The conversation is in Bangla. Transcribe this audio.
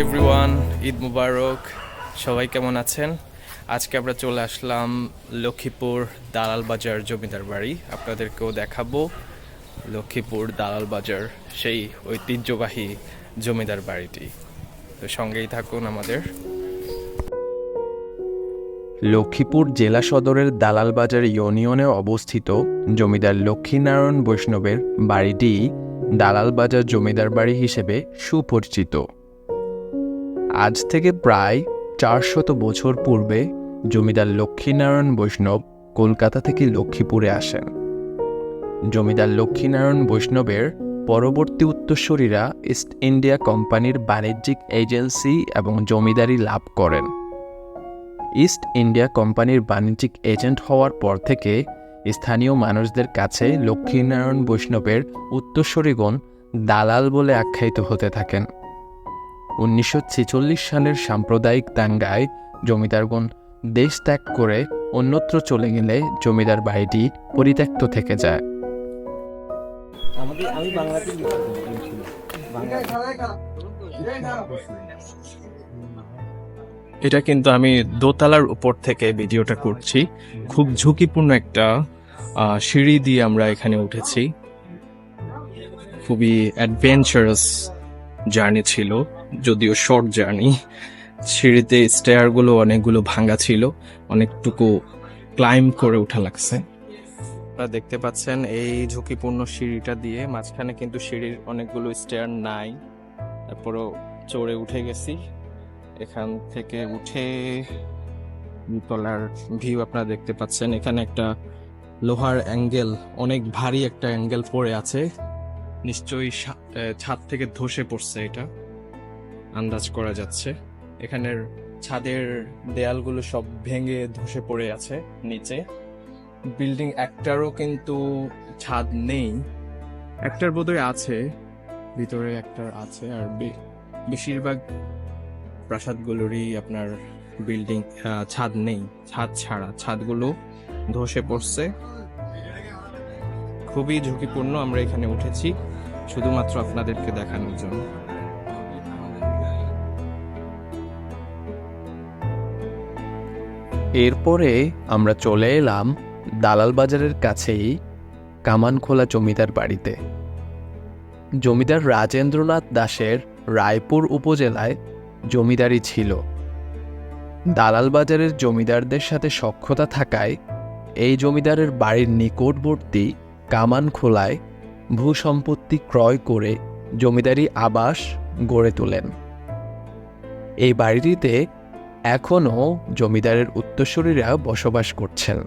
এভরিওয়ান, ঈদ মুবারক। সবাই কেমন আছেন? আজকে আমরা চলে আসলাম লক্ষ্মীপুর দালাল বাজার জমিদার বাড়ি। আপনাদেরকেও দেখাবো লক্ষ্মীপুর দালাল বাজার, সেই ঐতিহ্যবাহী জমিদার বাড়িটি। তো সঙ্গেই থাকুন আমাদের। লক্ষ্মীপুর জেলা সদরের দালাল বাজার ইউনিয়নে অবস্থিত জমিদার লক্ষ্মীনারায়ণ বৈষ্ণবের বাড়িটি দালাল বাজার জমিদার বাড়ি হিসেবে সুপরিচিত। আজ থেকে প্রায় 400 বছর পূর্বে জমিদার লক্ষ্মীনারায়ণ বৈষ্ণব কলকাতা থেকে লক্ষ্মীপুরে আসেন। জমিদার লক্ষ্মীনারায়ণ বৈষ্ণবের পরবর্তী উত্তরসূরিরা ইস্ট ইন্ডিয়া কোম্পানির বাণিজ্যিক এজেন্সি এবং জমিদারি লাভ করেন। ইস্ট ইন্ডিয়া কোম্পানির বাণিজ্যিক এজেন্ট হওয়ার পর থেকে স্থানীয় মানুষদের কাছে লক্ষ্মীনারায়ণ বৈষ্ণবের উত্তরসূরিগণ দালাল বলে আখ্যায়িত হতে থাকেন। 1946 সালের সাম্প্রদায়িক দাঙ্গায় জমিদারগণ দেশ ত্যাগ করে অন্যত্র চলে গেলে জমিদার বাড়িটি পরিত্যক্ত থেকে যায়। এটা কিন্তু আমি দোতলার উপর থেকে ভিডিওটা করছি। খুব ঝুঁকিপূর্ণ একটা সিঁড়ি দিয়ে আমরা এখানে উঠেছি। খুবই অ্যাডভেঞ্চারাস জার্নি ছিল, যদিও শর্ট জার্নি। সিঁড়িতে স্টেয়ারগুলো অনেকগুলো ভাঙা ছিল, অনেকটুকু ক্লাইম্ব করে উঠা লাগছে। আপনারা দেখতে পাচ্ছেন এই ঝুঁকিপূর্ণ সিঁড়িটা দিয়ে, মাঝখানে কিন্তু সিঁড়ির অনেকগুলো স্টেয়ার নাই, তারপরও চড়ে উঠে গেছি। এখান থেকে উঠে দুতলার ভিউ আপনারা দেখতে পাচ্ছেন। এখানে একটা লোহার অ্যাঙ্গেল, অনেক ভারী একটা অ্যাঙ্গেল পড়ে আছে, নিশ্চয়ই ছাদ থেকে ধসে পড়ছে, এটা আন্দাজ করা যাচ্ছে। এখানের ছাদের দেয়ালগুলো সব ভেঙে ধসে পড়ে আছে নিচে। বিল্ডিং একটারও কিন্তু ছাদ নেই, একটার বোধহয় আছে, ভিতরে একটার আছে, আর বেশিরভাগ প্রাসাদগুলোরই আপনার বিল্ডিং ছাদ নেই, ছাদ ছাড়া, ছাদগুলো ধসে পড়ছে। খুবই ঝুঁকিপূর্ণ। আমরা এখানে উঠেছি শুধুমাত্র আপনাদেরকে দেখানোর জন্য। এরপরে আমরা চলে এলাম দালাল বাজারের কাছেই কামানখোলা জমিদার বাড়িতে। জমিদার রাজেন্দ্রনাথ দাসের রায়পুর উপজেলায় জমিদারি ছিল। দালাল বাজারের জমিদারদের সাথে সখ্যতা থাকায় এই জমিদারের বাড়ির নিকটবর্তী কামানখোলায় ভূসম্পত্তি ক্রয় করে জমিদারি আবাস গড়ে তোলেন। এই বাড়িটিতে এখনও জমিদারের উত্তরসূরিরা বসবাস করছেন।